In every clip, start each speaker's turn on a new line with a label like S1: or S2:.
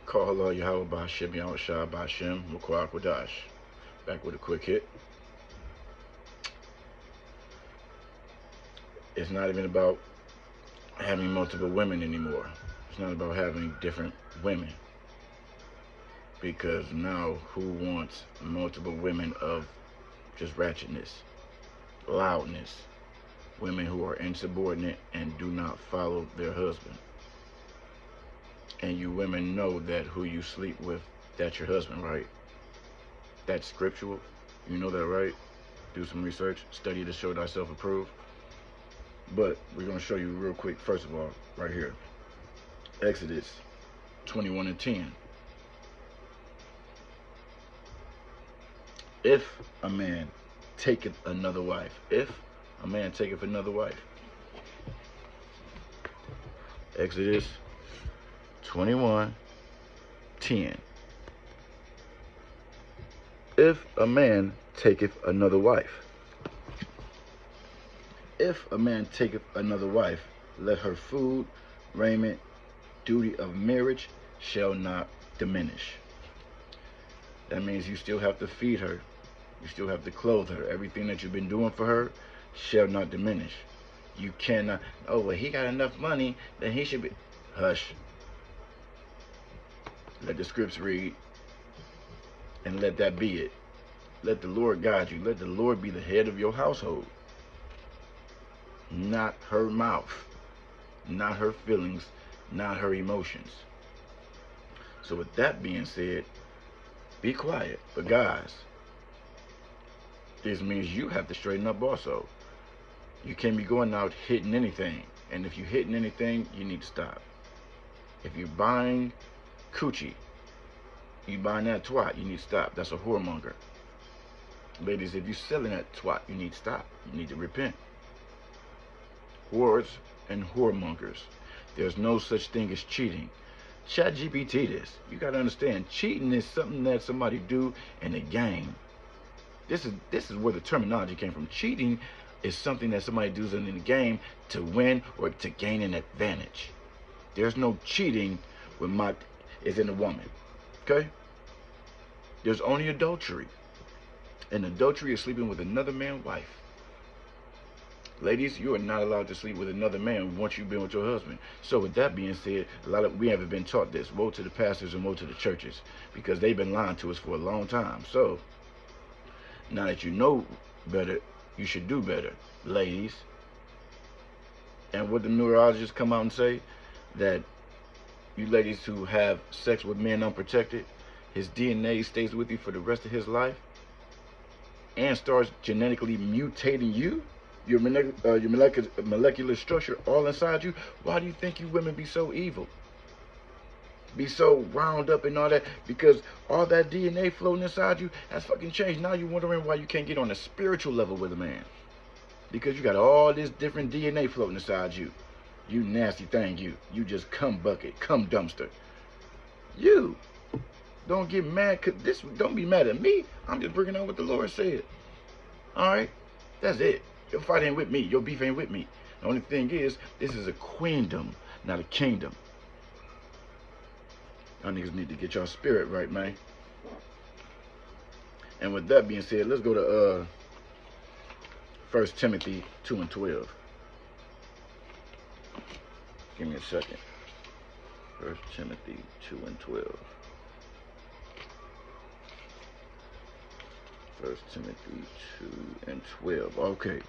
S1: Call Allah Yahweh Ba'Shem Yahweh Shah Ba'Shem Mukwak Wadash. Back with a quick hit. It's not even about having multiple women anymore. It's not about having different women. Because now who wants multiple women of just ratchetness, loudness, women who are insubordinate and do not follow their husband? And you women know that who you sleep with, that's your husband, right? That's scriptural. You know that, right? Do some research, study to show thyself approved. But we're going to show you real quick, first of all, right here. Exodus 21:10. If a man taketh another wife, if a man taketh another wife. Exodus 21:10. If a man taketh another wife. If a man taketh another wife, let her food, raiment, duty of marriage shall not diminish. That means you still have to feed her. You still have to clothe her. Everything that you've been doing for her shall not diminish. You cannot, oh, well, he got enough money, then he should be. Hush. Let the scripts read, and let that be it. Let the Lord guide you. Let the Lord be the head of your household. Not her mouth, not her feelings, not her emotions. So with that being said, be quiet. But guys, this means you have to straighten up also. You can't be going out hitting anything. And if you're hitting anything, you need to stop. If you're buying coochie, you buying that twat, you need to stop. That's a whoremonger. Ladies, if you're selling that twat, you need to stop. You need to repent. Whores and whoremongers. There's no such thing as cheating. ChatGPT this. You gotta understand, cheating is something that somebody do in a game. This is where the terminology came from. Cheating is something that somebody does in the game to win or to gain an advantage. There's no cheating when is in a woman. Okay? There's only adultery. And adultery is sleeping with another man's wife. Ladies, you are not allowed to sleep with another man once you've been with your husband. So with that being said, we haven't been taught this. Woe to the pastors and woe to the churches, because they've been lying to us for a long time. So now that you know better, you should do better, ladies. And what the neurologists come out and say, that you ladies who have sex with men unprotected, his DNA stays with you for the rest of his life and starts genetically mutating you, your molecular structure all inside you. Why do you think you women be so evil? Be so wound up and all that? Because all that DNA floating inside you has fucking changed. Now you're wondering why you can't get on a spiritual level with a man. Because you got all this different DNA floating inside you. You nasty thing, you. You just cum bucket, cum dumpster. You. Don't get mad. Don't be mad at me. I'm just bringing out what the Lord said. Alright? That's it. Your fight ain't with me. Your beef ain't with me. The only thing is, this is a queendom, not a kingdom. Y'all niggas need to get y'all spirit right, man. And with that being said, let's go to 1 Timothy 2:12. Give me a second. 1 Timothy 2:12. 1 Timothy 2:12. Okay.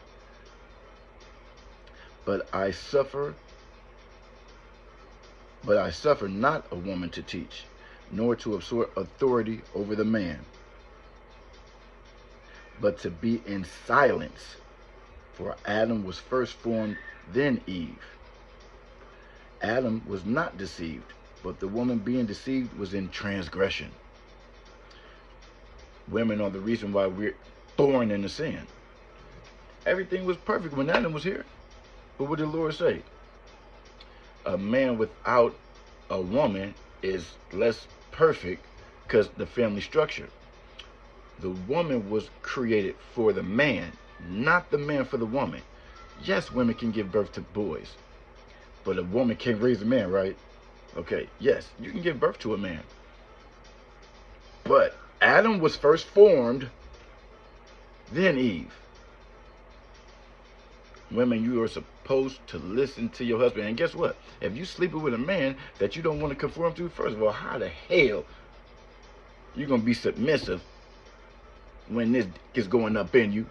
S1: But I suffer not a woman to teach, nor to absorb authority over the man, but to be in silence. For Adam was first formed, then Eve. Adam was not deceived, but the woman being deceived was in transgression. Women are the reason why we're born into sin. Everything was perfect when Adam was here. But what did the Lord say? A man without a woman is less perfect because the family structure. The woman was created for the man, not the man for the woman. Yes, women can give birth to boys, but a woman can't raise a man, right? Okay, yes, you can give birth to a man. But Adam was first formed, then Eve. Women, you are supposed to listen to your husband. And guess what? If you sleeping with a man that you don't want to conform to, first of all, how the hell you gonna be submissive when this is going up in you?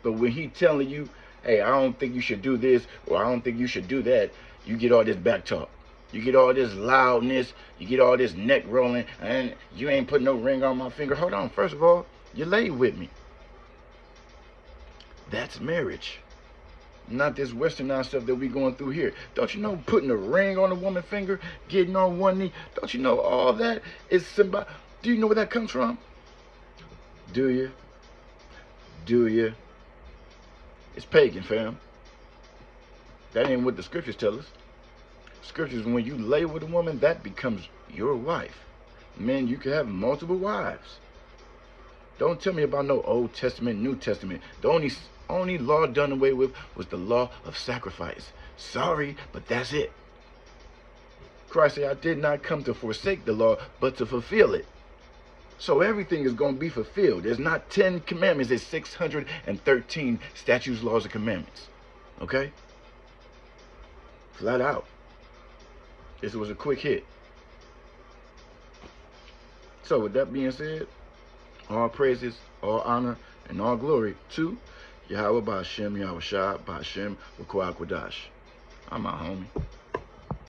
S1: But when he telling you, hey, I don't think you should do this, or I don't think you should do that, you get all this back talk. You get all this loudness, you get all this neck rolling, and you ain't put no ring on my finger. Hold on, first of all, you laid with me. That's marriage. Not this westernized stuff that we going through here. Don't you know putting a ring on a woman's finger, getting on one knee, don't you know all that is symbolic? Do you know where that comes from? Do you? Do you? It's pagan, fam. That ain't what the scriptures tell us. Scriptures, when you lay with a woman, that becomes your wife. Men, you can have multiple wives. Don't tell me about no Old Testament, New Testament. The only law done away with was the law of sacrifice. Sorry, but that's it. Christ said, I did not come to forsake the law, but to fulfill it. So everything is going to be fulfilled. There's not 10 commandments. There's 613 statutes, laws, and commandments. Okay? Flat out. This was a quick hit. So with that being said, all praises, all honor, and all glory to Yahweh Ba'ashem, Yahweh Shah, Ba'ashem, Ruach HaKodesh. I'm out, homie.